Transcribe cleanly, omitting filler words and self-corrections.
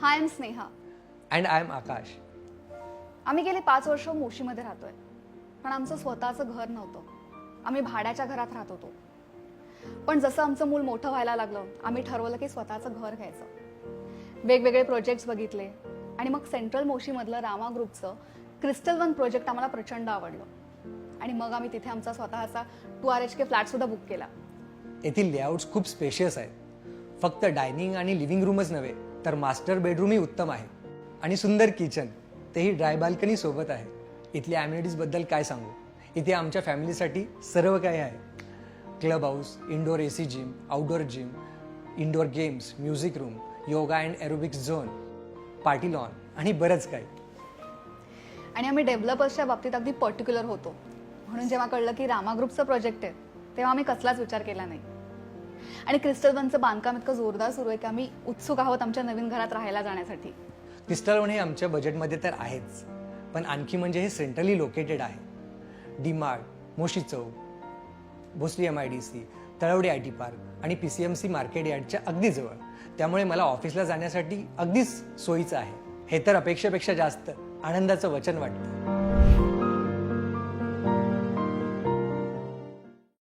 High, am Sneha. And I am Akash. आम्ही गेली 5 वर्ष मोशीमध्ये राहतोय, पण आमचं स्वतःचं घर नव्हतं. आम्ही भाड्याच्या घरात राहत होतो. पण जसं आमचं मूल मोठं व्हायला लागलं, आम्ही ठरवलं की स्वतःचं घर घ्यायचं. वेगवेगळे प्रोजेक्ट्स बघितले आणि मग सेंट्रल मोशीमधलं रामा ग्रुपचं क्रिस्टल वन प्रोजेक्ट आम्हाला प्रचंड आवडलं. आणि मग आम्ही तिथे आमचा स्वतःचा 2 RHK फ्लॅटसुद्धा बुक केला. येथील लेआउट्स खूप स्पेशियस आहेत. फक्त डायनिंग आणि लिव्हिंग रूमच नव्हे तर मास्टर बेडरूमही उत्तम आहे आणि सुंदर किचन, तेही ड्राय बाल्कनी सोबत आहे. इथल्या ॲम्युनिटीजबद्दल काय सांगू. इथे आमच्या फॅमिलीसाठी सर्व काही आहे. Club house, indoor AC gym, outdoor gym, indoor games, music room, yoga and aerobics zone, party lawn आणि बरंच काही. आणि आम्ही डेव्हलपर्सच्या बाबतीत अगदी पर्टिक्युलर होतो. म्हणून जेव्हा कळलं की रामा ग्रुपचं प्रोजेक्ट आहे, तेव्हा आम्ही कसलाच विचार केला नाही. आणि क्रिस्टल वनचं बांधकाम इतकं जोरदार सुरू आहे की आम्ही उत्सुक आहोत आमच्या नवीन घरात राहायला जाण्यासाठी. क्रिस्टल वन हे आमच्या बजेटमध्ये तर आहेच, पण आणखी म्हणजे हे सेंट्रली लोकेटेड आहे. DMart, Moshi Chowk, Bhosari MIDC, Talawade IT park आणि PCMC मार्केट यार्डच्या अगदी जवळ. त्यामुळे मला ऑफिसला जाण्यासाठी अगदीच सोयीचं आहे. हे तर अपेक्षेपेक्षा जास्त आनंदाचं वचन वाटतं.